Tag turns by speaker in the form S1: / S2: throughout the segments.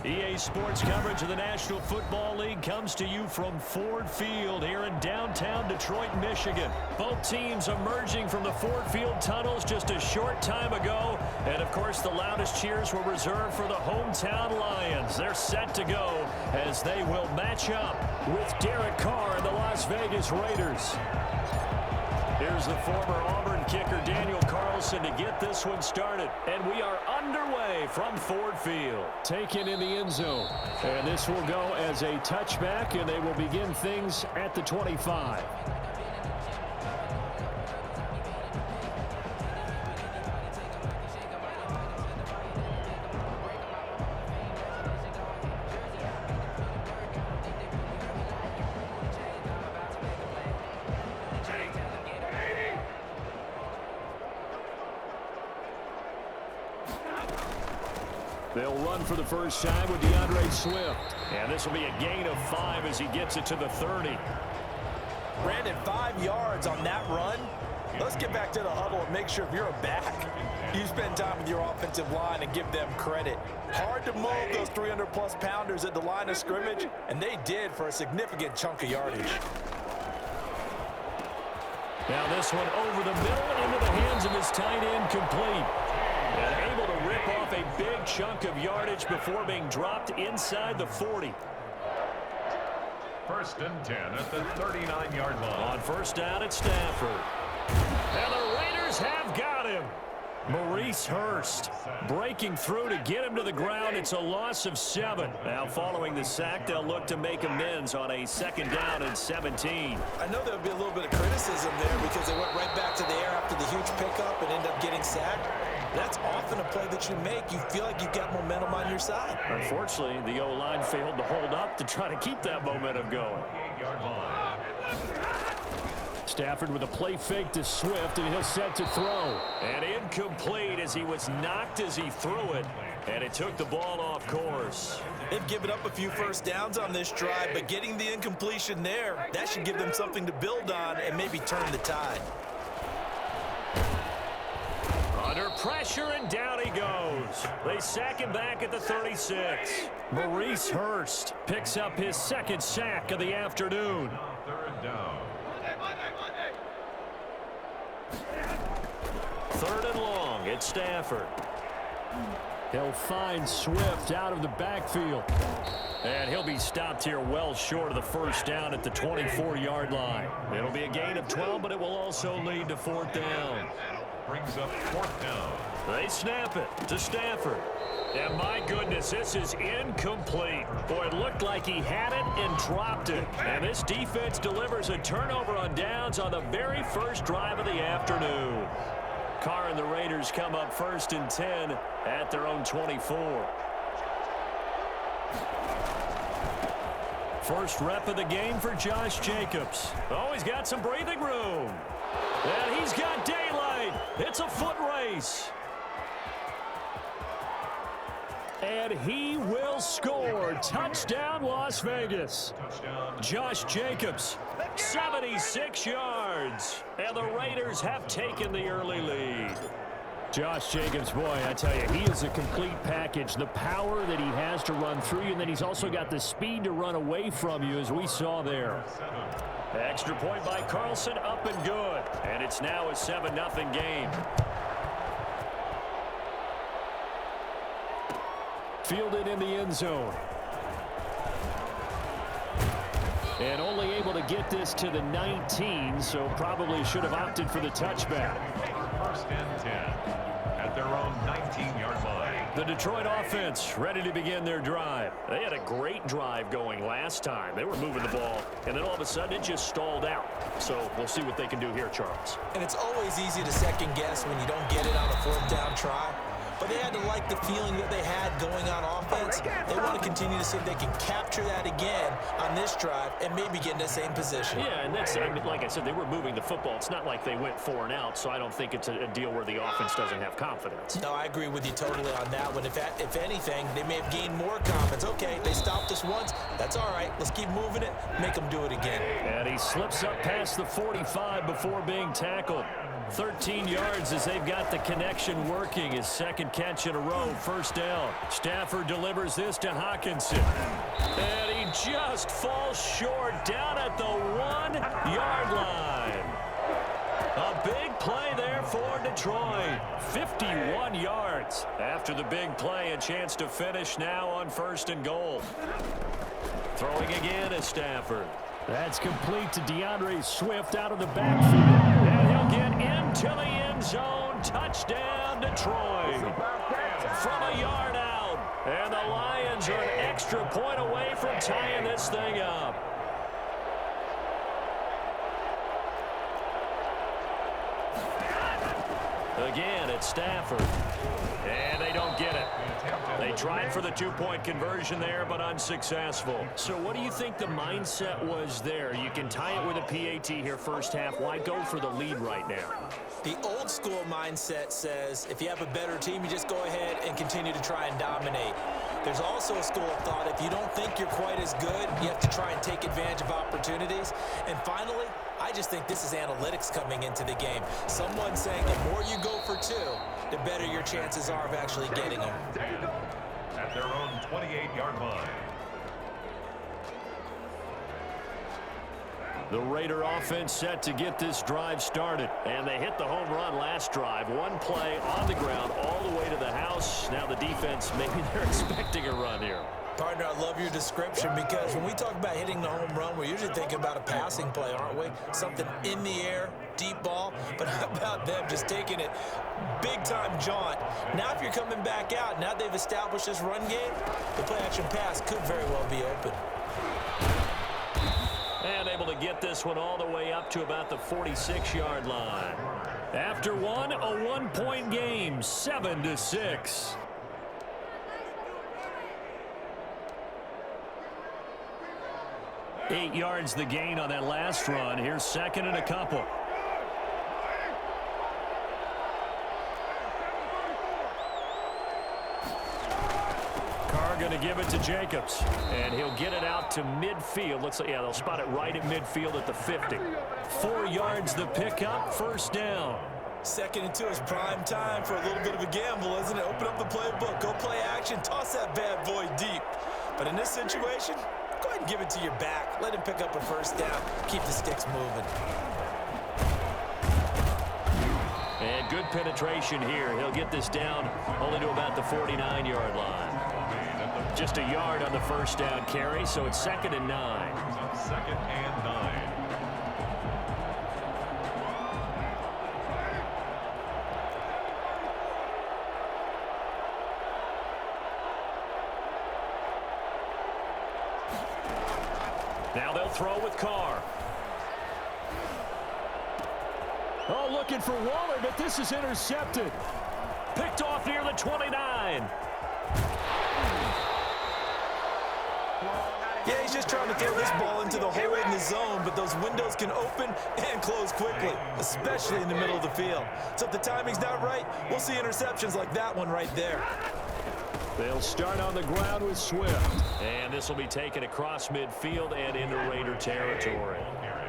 S1: EA Sports coverage of the National Football League comes to you from Ford Field here in downtown Detroit, Michigan. Both teams emerging from the Ford Field tunnels just a short time ago. And, of course, the loudest cheers were reserved for the hometown Lions. They're set to go as they will match up with Derek Carr and the Las Vegas Raiders. Here's the former Auburn kicker, Daniel Carlson, to get this one started. And we are underway from Ford Field. Taken in the end zone. And this will go as a touchback, and they will begin things at the 25. They'll run for the first time with DeAndre Swift. And this will be a gain of 5 as he gets it to the 30.
S2: Brandon, 5 yards on that run. Let's get back to the huddle and make sure if you're a back, you spend time with your offensive line and give them credit. Hard to move those 300-plus pounders at the line of scrimmage, and they did for a significant chunk of yardage.
S1: Now this one over the middle into the hands of his tight end, complete. And able to rip off a big chunk of yardage before being dropped inside the 40.
S3: First and 10 at the 39-yard line.
S1: On first down at Stafford. And the Raiders have got him. Maurice Hurst breaking through to get him to the ground. It's a loss of 7. Now following the sack, they'll look to make amends on a second down and 17.
S2: I know there'll be a little bit of criticism there because they went right back to the air after the huge pickup and ended up getting sacked. That's often a play that you make. You feel like you've got momentum on your side.
S1: Unfortunately, the O-line failed to hold up to try to keep that momentum going. Stafford with a play fake to Swift, and he'll set to throw. And incomplete as he was knocked as he threw it, and it took the ball off course.
S2: They've given up a few first downs on this drive, but getting the incompletion there, that should give them something to build on and maybe turn the tide.
S1: Under pressure, and down he goes. They sack him back at the 36. Maurice Hurst picks up his second sack of the afternoon.
S3: Third down.
S1: Third and long at Stafford. He'll find Swift out of the backfield. And he'll be stopped here well short of the first down at the 24-yard line. It'll be a gain of 12, but it will also lead to fourth down.
S3: Brings up fourth down.
S1: They snap it to Stafford. And my goodness, this is incomplete. Boy, it looked like he had it and dropped it. And this defense delivers a turnover on downs on the very first drive of the afternoon. Carr and the Raiders come up first and 10 at their own 24. First rep of the game for Josh Jacobs. Oh, he's got some breathing room. And he's got daylight. It's a foot race. And he will score. Touchdown, Las Vegas. Josh Jacobs, 76 yards. And the Raiders have taken the early lead. Josh Jacobs, boy, I tell you, he is a complete package. The power that he has to run through you, and then he's also got the speed to run away from you, as we saw there. Extra point by Carlson, up and good. And it's now a 7-0 game. Fielded in the end zone. And only able to get this to the 19, so probably should have opted for the touchback.
S3: First and 10 at their own 19-yard line.
S1: The Detroit offense ready to begin their drive. They had a great drive going last time. They were moving the ball, and then all of a sudden it just stalled out. So we'll see what they can do here, Charles.
S2: And it's always easy to second guess when you don't get it on a fourth down try. But they had to like the feeling that they had going on offense. They want to continue to see if they can capture that again on this drive and maybe get in the same position.
S1: Yeah, and that's, I mean, like I said, they were moving the football. It's not like they went 4 and out, so I don't think it's a deal where the offense doesn't have confidence.
S2: No, I agree with you totally on that one. If anything, they may have gained more confidence. Okay, they stopped us once. That's all right. Let's keep moving it, make them do it again.
S1: And he slips up past the 45 before being tackled. 13 yards as they've got the connection working. His second catch in a row, first down. Stafford delivers this to Hawkinson. And he just falls short down at the 1-yard line. A big play there for Detroit. 51 yards. After the big play, a chance to finish now on 1st and goal. Throwing again is Stafford. That's complete to DeAndre Swift out of the backfield. And he'll get into the end zone. Touchdown, Detroit. From a yard out. And the Lions are an extra point away from tying this thing up. Again, it's Stafford. And they don't get it. They tried for the two-point conversion there, but unsuccessful. So what do you think the mindset was there? You can tie it with a PAT here first half. Why go for the lead right now?
S2: The old school mindset says if you have a better team, you just go ahead and continue to try and dominate. There's also a school of thought, if you don't think you're quite as good, you have to try and take advantage of opportunities. And finally, I just think this is analytics coming into the game. Someone saying the more you go for two, the better your chances are of actually getting them.
S3: At their own 28-yard line.
S1: The Raider offense set to get this drive started. And they hit the home run last drive. One play on the ground all the way to the house. Now the defense, maybe they're expecting a run here.
S2: Partner, I love your description because when we talk about hitting the home run, we're usually thinking about a passing play, aren't we? Something in the air, deep ball. But how about them just taking it big-time jaunt? Now if you're coming back out, now they've established this run game, the play-action pass could very well be open.
S1: And able to get this one all the way up to about the 46-yard line. After one, a one-point game, 7-6. Eight yards the gain on that last run. Here's second and a couple. Carr going to give it to Jacobs. And he'll get it out to midfield. Looks like, yeah, they'll spot it right at midfield at the 50. 4 yards the pickup, first down.
S2: 2nd and 2 is prime time for a little bit of a gamble, isn't it? Open up the playbook, go play action, toss that bad boy deep. But in this situation, go ahead and give it to your back. Let him pick up a first down. Keep the sticks moving.
S1: And good penetration here. He'll get this down only to about the 49-yard line. Just a yard on the first down carry, so it's 2nd and 9.
S3: 2nd and 9.
S1: Now they'll throw with Carr. Oh, looking for Waller, but this is intercepted. Picked off near the 29.
S2: Yeah, he's just trying to throw this ball into the hole in the zone, but those windows can open and close quickly, especially in the middle of the field. So if the timing's not right, we'll see interceptions like that one right there.
S1: They'll start on the ground with Swift. And this will be taken across midfield and into Raider territory.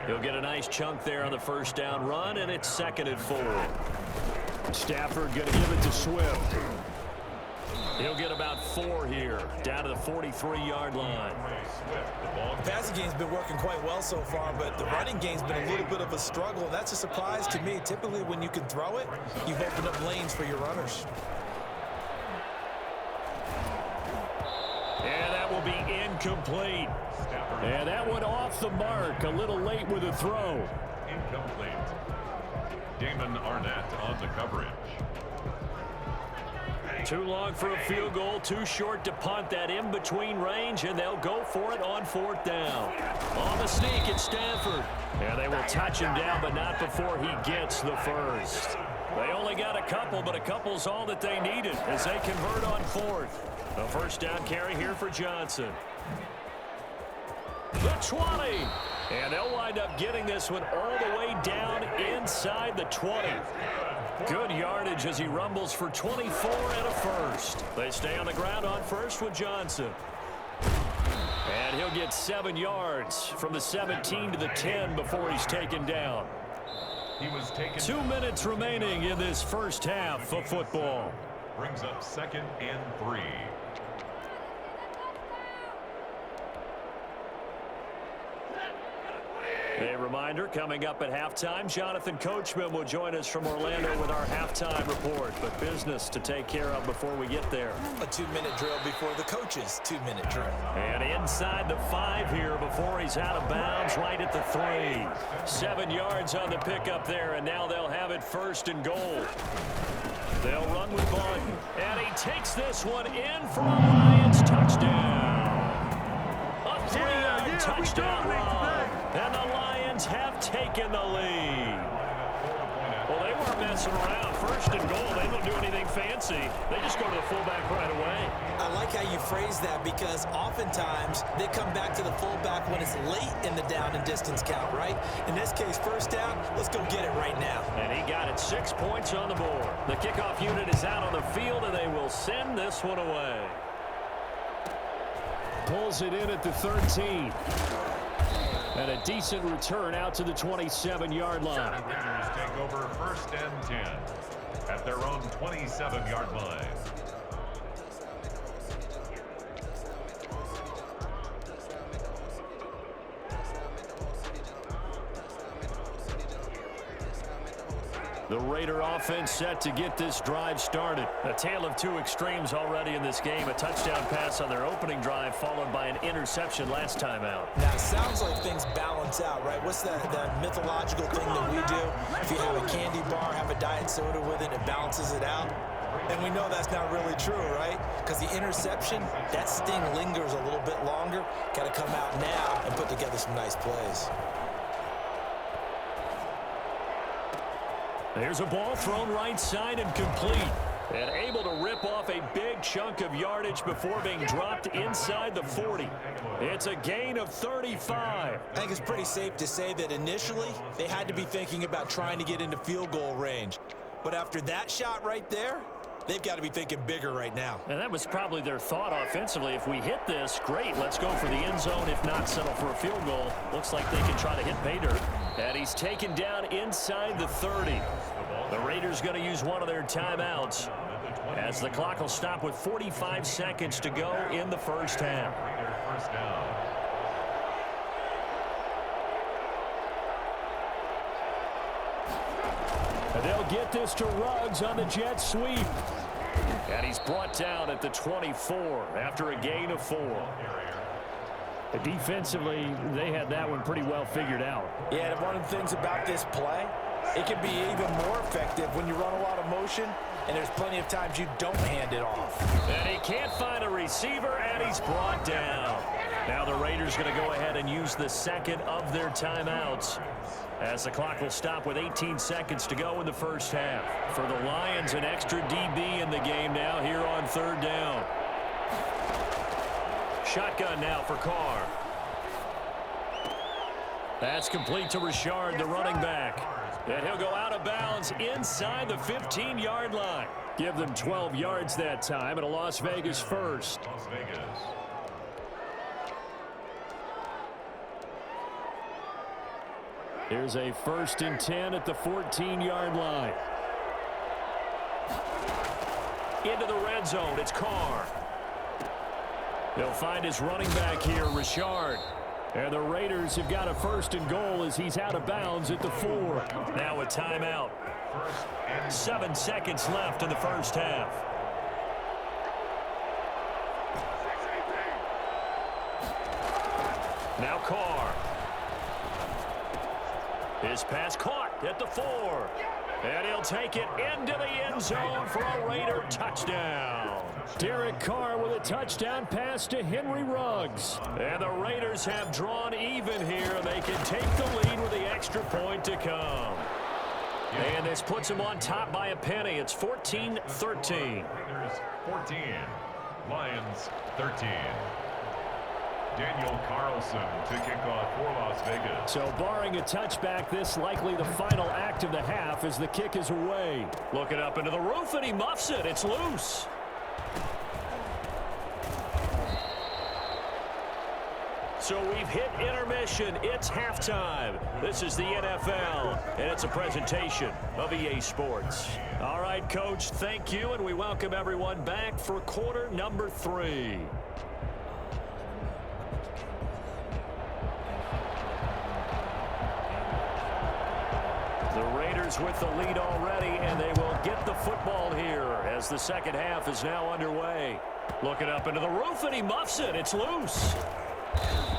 S1: He'll get a nice chunk there on the first down run, and it's 2nd and 4. Stafford going to give it to Swift. He'll get about 4 here, down to the 43-yard line.
S2: The passing game's been working quite well so far, but the running game's been a little bit of a struggle. That's a surprise to me. Typically, when you can throw it, you've opened up lanes for your runners.
S1: And that will be incomplete. And that one off the mark, a little late with a throw.
S3: Incomplete. Damon Arnett on the coverage.
S1: Too long for a field goal, too short to punt. That in-between range, and they'll go for it on 4th down. On the sneak, it's Stafford. And they will touch him down, but not before he gets the first. They only got a couple, but a couple's all that they needed as they convert on 4th. A first down carry here for Johnson. The 20. And they'll wind up getting this one all the way down inside the 20. Good yardage as he rumbles for 24 and a first. They stay on the ground on first with Johnson. And he'll get 7 yards from the 17 to the 10 before he's taken down.
S3: He was taken.
S1: 2 minutes remaining in this first half of football.
S3: Brings up 2nd and 3.
S1: A reminder, coming up at halftime, Jonathan Coachman will join us from Orlando with our halftime report. But business to take care of before we get there.
S2: A 2-minute drill before the coach's 2-minute drill.
S1: And inside the 5 here before he's out of bounds, right at the 3. 7 yards on the pickup there, and now they'll have it 1st and goal. They'll run with Barton, and he takes this one in for a Lions touchdown. A 3-yard touchdown run, and the Lions have taken the lead. Well, they weren't messing around. 1st and goal, they don't do anything fancy. They just go to the fullback right away.
S2: I like how you phrase that because oftentimes they come back to the fullback when it's late in the down and distance count, right? In this case, 1st down, let's go get it right now.
S1: And he got it 6 points on the board. The kickoff unit is out on the field, and they will send this one away. Pulls it in at the 13. And a decent return out to the 27-yard line.
S3: Raiders take over 1st and 10 at their own 27-yard line.
S1: The Raider offense set to get this drive started. A tale of 2 extremes already in this game. A touchdown pass on their opening drive followed by an interception last time out.
S2: Now, it sounds like things balance out, right? What's that mythological thing that we do? If you have a candy bar, have a diet soda with it, it balances it out. And we know that's not really true, right? Because the interception, that sting lingers a little bit longer. Got to come out now and put together some nice plays.
S1: There's a ball thrown right side and complete. And able to rip off a big chunk of yardage before being dropped inside the 40. It's a gain of 35.
S2: I think it's pretty safe to say that initially they had to be thinking about trying to get into field goal range. But after that shot right there, they've got to be thinking bigger right now.
S1: And that was probably their thought offensively. If we hit this, great. Let's go for the end zone. If not, settle for a field goal. Looks like they can try to hit pay dirt. And he's taken down inside the 30. The Raiders going to use one of their timeouts as the clock will stop with 45 seconds to go in the first half.
S3: First down.
S1: And they'll get this to Ruggs on the jet sweep. And he's brought down at the 24 after a gain of 4. Defensively, they had that one pretty well figured out.
S2: Yeah, and one of the things about this play, it can be even more effective when you run a lot of motion, and there's plenty of times you don't hand it off.
S1: And he can't find a receiver, and he's brought down. Now the Raiders going to go ahead and use the second of their timeouts as the clock will stop with 18 seconds to go in the first half. For the Lions, an extra DB in the game now here on 3rd down. Shotgun now for Carr. That's complete to Richard, the running back. And he'll go out of bounds inside the 15-yard line. Give them 12 yards that time and a Las Vegas first.
S3: Las Vegas.
S1: Here's a 1st and 10 at the 14-yard line. Into the red zone, it's Carr. They'll find his running back here, Richard. And the Raiders have got a 1st and goal as he's out of bounds at the 4. Now a timeout. 7 seconds left in the first half. Now Carr. His pass caught at the 4. And he'll take it into the end zone for a Raider touchdown. Derek Carr with a touchdown pass to Henry Ruggs. And the Raiders have drawn even here. They can take the lead with the extra point to come. And this puts them on top by a penny. It's 14-13.
S3: Raiders 14. Lions 13. Daniel Carlson to kick off for Las Vegas.
S1: So barring a touchback, this likely the final act of the half as the kick is away. Looking up into the roof, and he muffs it. It's loose. So we've hit intermission. It's halftime. This is the NFL, and it's a presentation of EA Sports. All right, Coach, thank you, and we welcome everyone back for quarter number 3. The Raiders with the lead already, and they will get the football here as the second half is now underway. Looking up into the roof, and he muffs it. It's loose.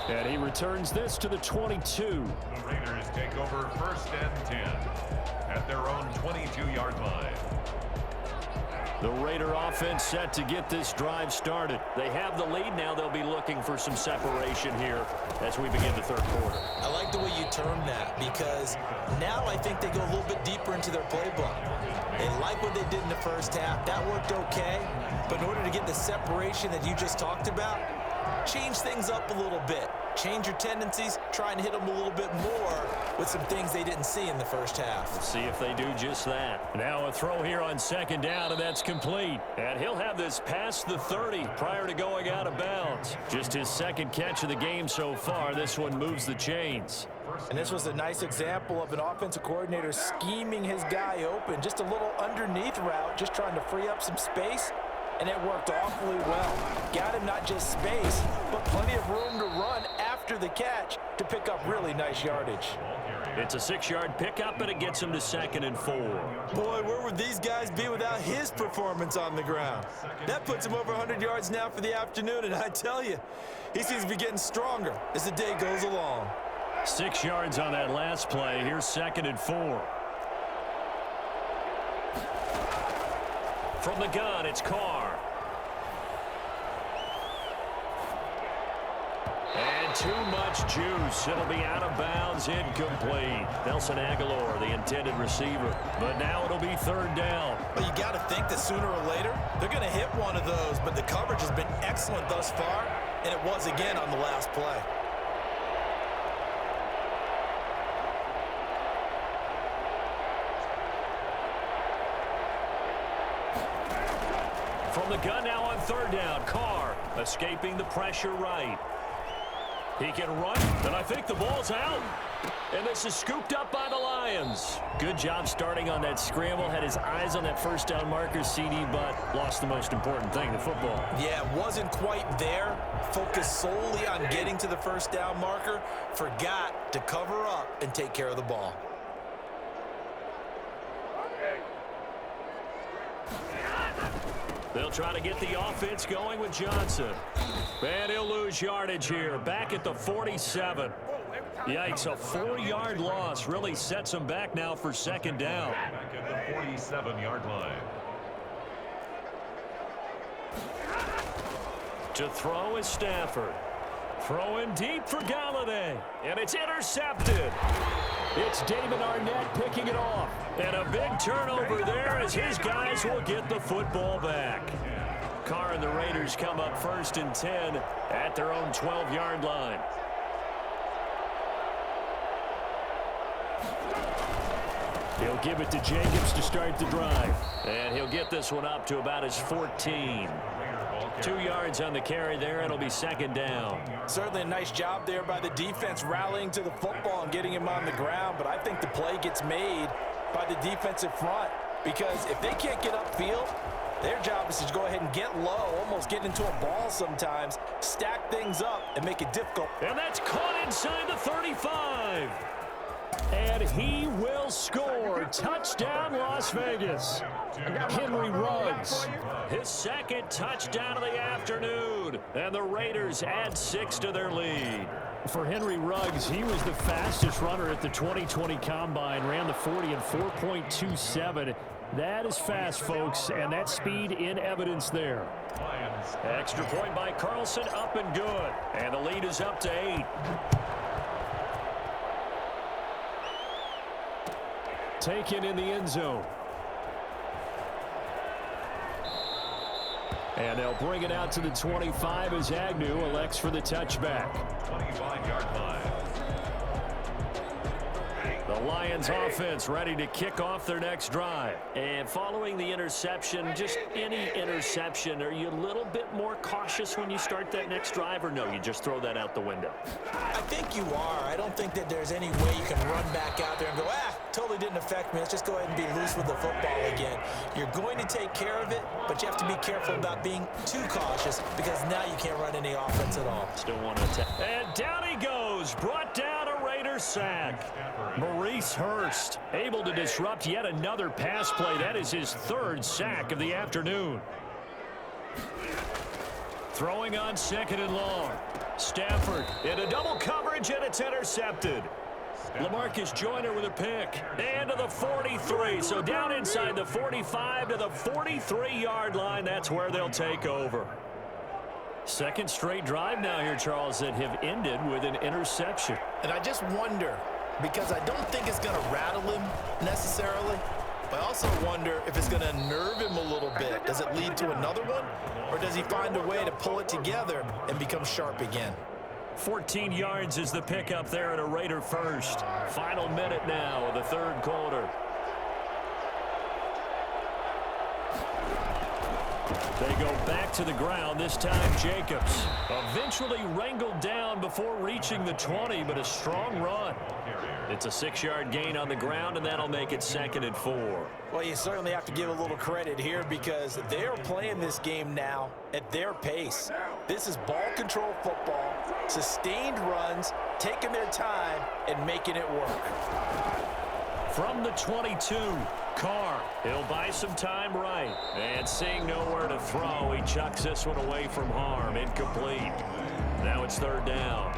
S1: And he returns this to the 22.
S3: The Raiders take over 1st and 10 at their own 22-yard line.
S1: The Raider offense set to get this drive started. They have the lead now. They'll be looking for some separation here as we begin the third quarter.
S2: I like the way you termed that because now I think they go a little bit deeper into their playbook. They like what they did in the first half. That worked okay. But in order to get the separation that you just talked about, change things up a little bit. Change your tendencies, try and hit them a little bit more with some things they didn't see in the first half.
S1: We'll see if they do just that. Now a throw here on second down, and that's complete. And he'll have this past the 30 prior to going out of bounds. Just his second catch of the game so far. This one moves the chains.
S2: And this was a nice example of an offensive coordinator scheming his guy open. Just a little underneath route, just trying to free up some space. And it worked awfully well. Got him not just space, but plenty of room to run after the catch to pick up really nice yardage.
S1: It's a 6-yard pickup, and it gets him to 2nd and 4.
S2: Boy, where would these guys be without his performance on the ground? That puts him over 100 yards now for the afternoon, and I tell you, he seems to be getting stronger as the day goes along.
S1: 6 yards on that last play. Here's 2nd and 4. From the gun, it's Carr. And too much juice. It'll be out of bounds, incomplete. Nelson Aguilar, the intended receiver. But now it'll be 3rd down.
S2: Well, you got to think that sooner or later, they're going to hit one of those. But the coverage has been excellent thus far, and it was again on the last play.
S1: From the gun now on 3rd down. Carr escaping the pressure right. He can run, and I think the ball's out. And this is scooped up by the Lions. Good job starting on that scramble. Had his eyes on that first down marker, CD, but lost the most important thing, the football.
S2: Yeah, wasn't quite there. Focused solely on getting to the first down marker. Forgot to cover up and take care of the ball.
S1: They'll try to get the offense going with Johnson. And he'll lose yardage here. Back at the 47. Yikes, a 4-yard loss really sets him back now for 2nd down.
S3: Back at the 47-yard line.
S1: To throw is Stafford. Throwing deep for Galladay. And it's intercepted. It's Damon Arnett picking it off. And a big turnover there as his guys will get the football back. Carr and the Raiders come up 1st and 10 at their own 12-yard line. He'll give it to Jacobs to start the drive. And he'll get this one up to about his 14. 2 yards on the carry there. It'll be 2nd down.
S2: Certainly a nice job there by the defense rallying to the football and getting him on the ground. But I think the play gets made by the defensive front because if they can't get upfield, their job is to go ahead and get low, almost get into a ball sometimes, stack things up, and make it difficult.
S1: And that's caught inside the 35. And he will score. Touchdown, Las Vegas. Henry Ruggs, his 2nd touchdown of the afternoon. And the Raiders add 6 to their lead. For Henry Ruggs, he was the fastest runner at the 2020 Combine. Ran the 40 in 4.27. That is fast, folks, and that speed in evidence there. Extra point by Carlson, up and good. And the lead is up to 8. Taken in the end zone. And they'll bring it out to the 25 as Agnew elects for the touchback.
S3: 25-yard line.
S1: The The Lions offense ready to kick off their next drive.
S2: And following the interception, just any interception, are you a little bit more cautious when you start that next drive, or no, you just throw that out the window?
S4: I think you are. I don't think that there's any way you can run back out there and go, totally didn't affect me. Let's just go ahead and be loose with the football again. You're going to take care of it, but you have to be careful about being too cautious because now you can't run any offense at all.
S1: Still want to attack. And down he goes. Brought down a Raider sack. Maurice Hurst able to disrupt yet another pass play. That is his third sack of the afternoon. Throwing on 2nd and long. Stafford into double coverage, and it's intercepted. LaMarcus Joyner with a pick. And to the 43. So down inside the 45 to the 43-yard line. That's where they'll take over. Second straight drive now here, Charles, that have ended with an interception.
S4: And I just wonder, because I don't think it's going to rattle him necessarily, but I also wonder if it's going to nerve him a little bit. Does it lead to another one, or does he find a way to pull it together and become sharp again?
S1: 14 yards is the pickup there at a Raider first. Final minute now of the third quarter. They go back to the ground, this time Jacobs. Eventually wrangled down before reaching the 20, but a strong run. It's a 6-yard gain on the ground, and that'll make it 2nd and 4.
S4: Well, you certainly have to give a little credit here because they're playing this game now at their pace. This is ball control football, sustained runs, taking their time, and making it work.
S1: From the 22, Carr. He'll buy some time right. And seeing nowhere to throw, he chucks this one away from harm. Incomplete. Now it's 3rd down.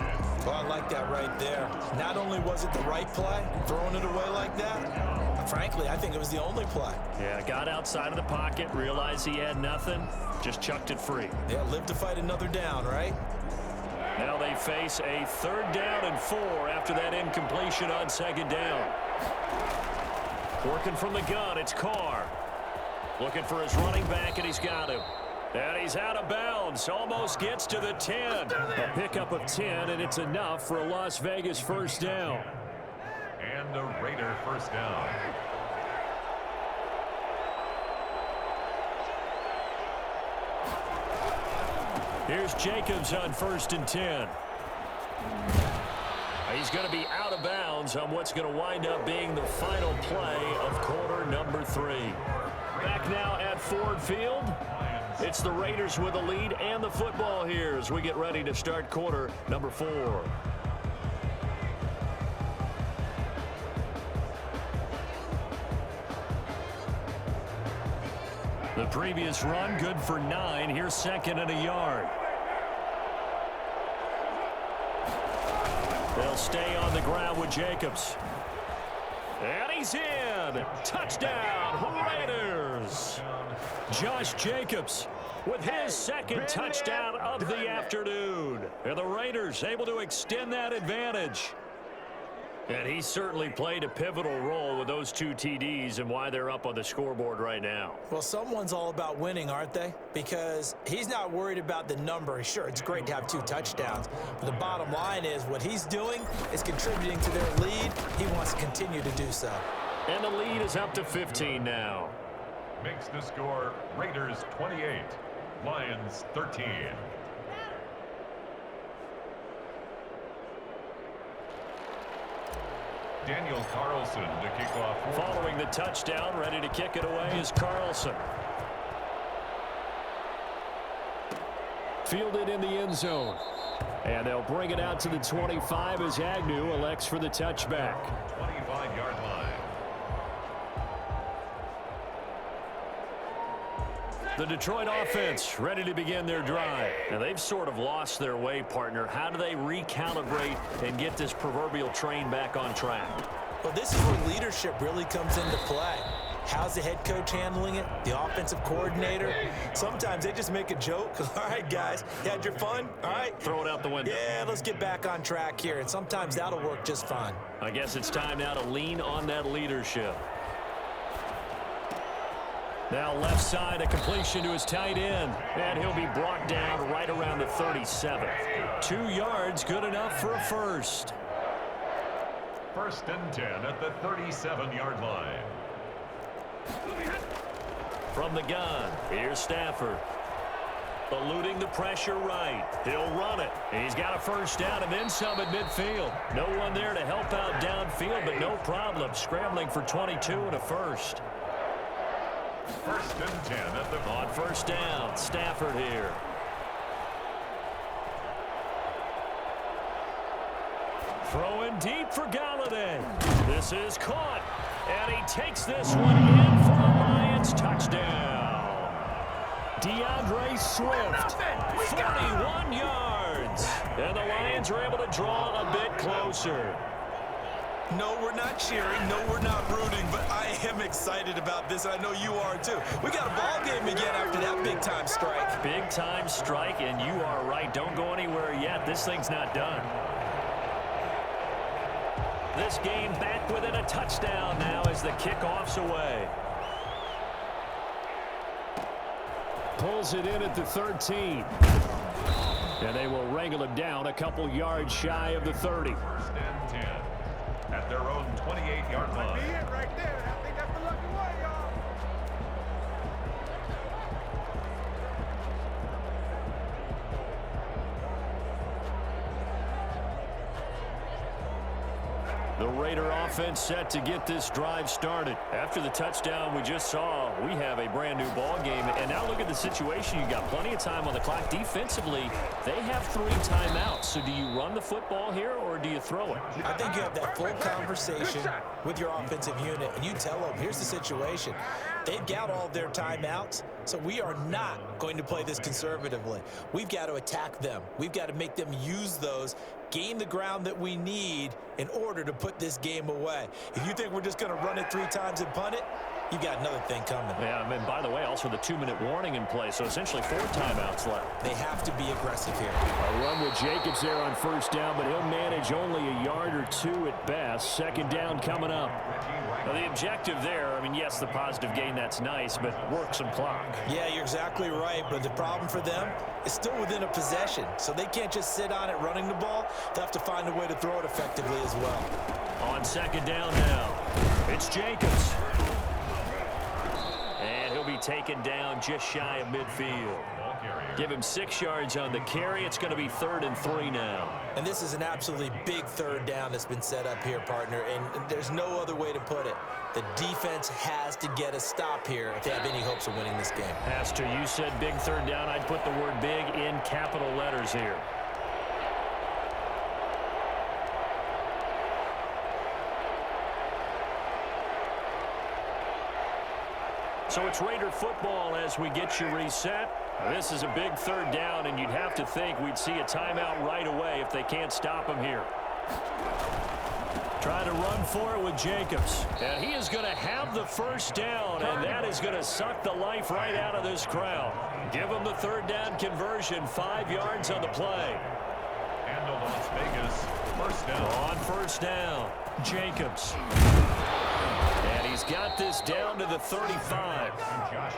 S4: Well, I like that right there. Not only was it the right play, throwing it away like that, but frankly, I think it was the only play.
S1: Yeah, got outside of the pocket, realized he had nothing, just chucked it free.
S4: Yeah, live to fight another down, right?
S1: Now they face a 3rd down and 4 after that incompletion on 2nd down. Working from the gun, it's Carr. Looking for his running back, and he's got him. And he's out of bounds. Almost gets to the 10. A pickup of 10, and it's enough for a Las Vegas first down.
S3: And a Raider first down.
S1: Here's Jacobs on 1st and 10. He's going to be out of bounds on what's going to wind up being the final play of quarter number 3. Back now at Ford Field. It's the Raiders with the lead and the football here as we get ready to start quarter number 4. The previous run good for 9. Here's 2nd and a yard. They'll stay on the ground with Jacobs. And he's in. Touchdown, Raiders. Josh Jacobs with his 2nd touchdown of the afternoon. And the Raiders able to extend that advantage. And he certainly played a pivotal role with those 2 TDs and why they're up on the scoreboard right now.
S4: Well, someone's all about winning, aren't they? Because he's not worried about the number. Sure, it's great to have 2 touchdowns. But the bottom line is what he's doing is contributing to their lead. He wants to continue to do so.
S1: And the lead is up to 15 now.
S3: Makes the score Raiders 28, Lions 13. Daniel Carlson to kick off.
S1: Following the touchdown, ready to kick it away is Carlson. Fielded in the end zone. And they'll bring it out to the 25 as Agnew elects for the touchback.
S3: 25-yard line.
S1: The Detroit offense ready to begin their drive. Now they've sort of lost their way, partner. How do they recalibrate and get this proverbial train back on track?
S4: Well, this is where leadership really comes into play. How's the head coach handling it? The offensive coordinator? Sometimes they just make a joke. All right, guys, you had your fun? All right.
S1: Throw it out the window.
S4: Yeah, let's get back on track here. And sometimes that'll work just fine.
S1: I guess it's time now to lean on that leadership. Now left side, a completion to his tight end. And he'll be brought down right around the 37. 2 yards, good enough for a first.
S3: First and 10 at the 37-yard line.
S1: From the gun, here's Stafford. Eluding the pressure right. He'll run it. He's got a first down and then some at midfield. No one there to help out downfield, but no problem. Scrambling for 22 and a first.
S3: First and 10 at the...
S1: On first down, Stafford here. Throwing deep for Galladay. This is caught. And he takes this one in for the Lions touchdown. DeAndre Swift, 41 yards. And the Lions are able to draw a bit closer.
S4: No, we're not cheering. No, we're not rooting. But I am excited about this. I know you are, too. We got a ball game again after that big-time strike.
S1: Big-time strike, and you are right. Don't go anywhere yet. This thing's not done. This game back within a touchdown now as the kickoff's away. Pulls it in at the 13. And they will wrangle him down a couple yards shy of the 30.
S3: First and 10 at their own 28-yard line.
S5: Might be it right there. I think that's the lucky one, y'all.
S1: The Raider offense set to get this drive started. After the touchdown we just saw, we have a brand new ball game. And now look at the situation. You got plenty of time on the clock. Defensively, they have 3 timeouts. So do you run the football here or do you throw it?
S4: I think you have that full conversation with your offensive unit, and you tell them, here's the situation. They've got all of their timeouts, so we are not going to play this conservatively. We've got to attack them. We've got to make them use those, gain the ground that we need in order to put this game away. If you think we're just going to run it 3 times and punt it, you got another thing coming.
S1: Yeah, I mean, by the way, also the 2-minute warning in play, so essentially 4 timeouts left.
S4: They have to be aggressive here.
S1: A run with Jacobs there on first down, but he'll manage only a yard or 2 at best. Second down coming up. Now, the objective there, I mean, yes, the positive gain, that's nice, but work some clock.
S4: Yeah, you're exactly right, but the problem for them is still within a possession, so they can't just sit on it running the ball. They'll have to find a way to throw it effectively as well.
S1: On second down now, it's Jacobs. And he'll be taken down just shy of midfield. Give him 6 yards on the carry. It's going to be 3rd and 3 now.
S4: And this is an absolutely big third down that's been set up here, partner, and there's no other way to put it. The defense has to get a stop here if they have any hopes of winning this game.
S1: Has to. You said big third down. I'd put the word big in capital letters here. So it's Raider football as we get you reset. This is a big third down, and you'd have to think we'd see a timeout right away if they can't stop him here. Trying to run for it with Jacobs. And he is going to have the first down, and that is going to suck the life right out of this crowd. Give him the third down conversion, 5 yards on the play.
S3: Handled Las Vegas. First down.
S1: On first down, Jacobs. And he's got this down to the 35.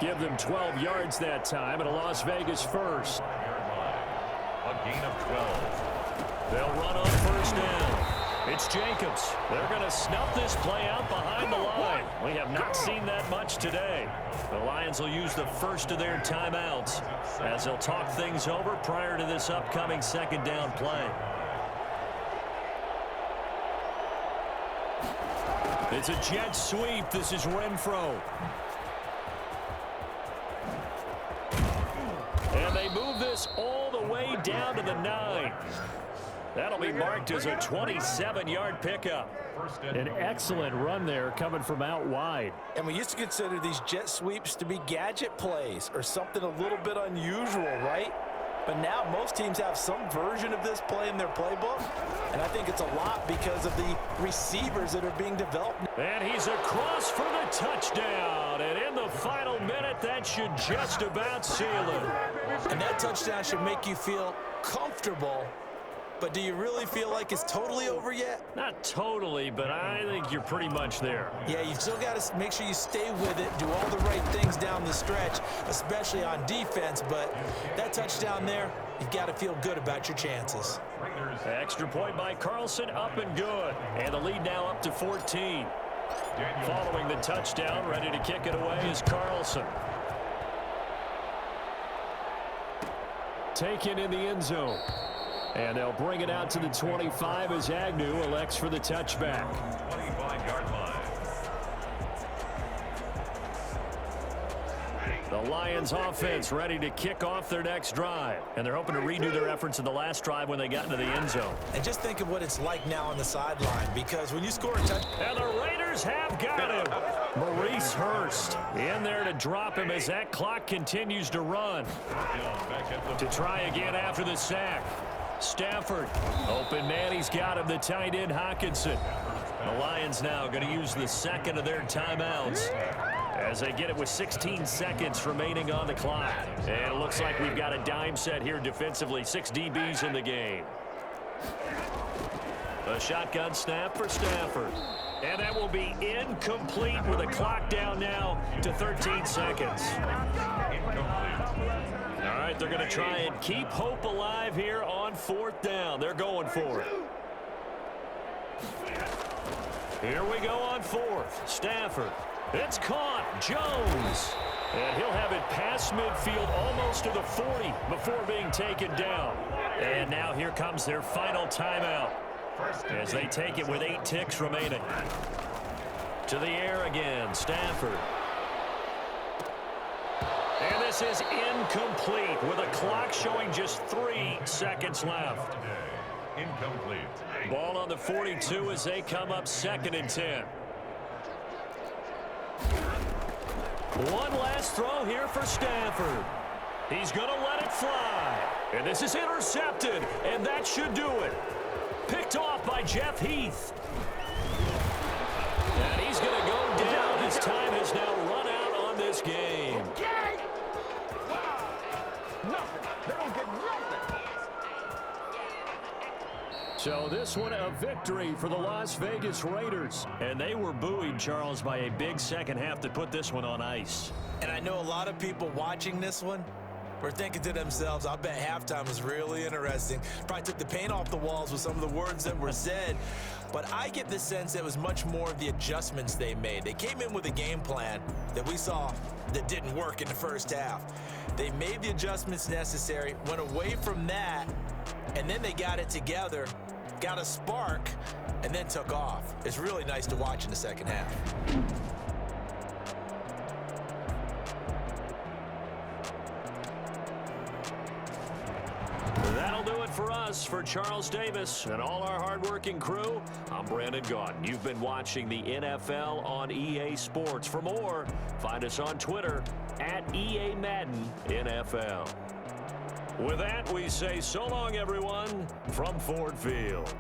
S1: Give them 12 yards that time, and a Las Vegas first.
S3: A gain of 12.
S1: They'll run on first down. It's Jacobs. They're going to snuff this play out behind the line. We have not seen that much today. The Lions will use the first of their timeouts as they'll talk things over prior to this upcoming second down play. It's a jet sweep. This is Renfro. And they move this all the way down to the 9. That'll be marked as a 27-yard pickup. An excellent run there coming from out wide.
S2: And we used to consider these jet sweeps to be gadget plays or something a little bit unusual, right? But now most teams have some version of this play in their playbook, and I think it's a lot because of the receivers that are being developed.
S1: And he's across for the touchdown. And in the final minute, that should just about seal it.
S4: And that touchdown should make you feel comfortable but do you really feel like it's totally over yet?
S1: Not totally, but I think you're pretty much there.
S4: Yeah, you've still got to make sure you stay with it, do all the right things down the stretch, especially on defense, but that touchdown there, you've got to feel good about your chances.
S1: Extra point by Carlson, up and good. And the lead now up to 14. Following the touchdown, ready to kick it away is Carlson. Taken in the end zone. And they'll bring it out to the 25 as Agnew elects for the touchback.
S3: 25-yard line.
S1: The Lions offense ready to kick off their next drive. And they're hoping to redo their efforts in the last drive when they got into the end zone.
S4: And just think of what it's like now on the sideline, because when you score a touchdown.
S1: And the Raiders have got him. Maurice Hurst in there to drop him as that clock continues to run. To try again after the sack. Stafford, open man, he's got him, the tight end Hawkinson. The Lions now going to use the second of their timeouts as they get it with 16 seconds remaining on the clock. And it looks like we've got a dime set here defensively, 6 DBs in the game. A shotgun snap for Stafford. And that will be incomplete with a clock down now to 13 seconds. All right, they're going to try and keep hope alive here on 4th down. They're going for it. Here we go on 4th. Stafford. It's caught. Jones. And he'll have it past midfield almost to the 40 before being taken down. And now here comes their final timeout as they take it with 8 ticks remaining. To the air again. Stafford. And this is incomplete with a clock showing just 3 seconds left.
S3: Incomplete.
S1: Ball on the 42 as they come up 2nd and 10. One last throw here for Stafford. He's going to let it fly. And this is intercepted, and that should do it. Picked off by Jeff Heath. And he's going to go down. His time has now run out on this game. So this one a victory for the Las Vegas Raiders. And they were buoyed, Charles, by a big second half to put this one on ice.
S4: And I know a lot of people watching this one were thinking to themselves, I bet halftime was really interesting. Probably took the paint off the walls with some of the words that were said. But I get the sense it was much more of the adjustments they made. They came in with a game plan that we saw that didn't work in the first half. They made the adjustments necessary, went away from that, and then they got it together, got a spark, and then took off. It's really nice to watch in the second half.
S1: That'll do it for us. For Charles Davis and all our hardworking crew, I'm Brandon Gaudin. You've been watching the NFL on EA Sports. For more, find us on Twitter at EA Madden NFL. With that, we say so long, everyone, from Ford Field.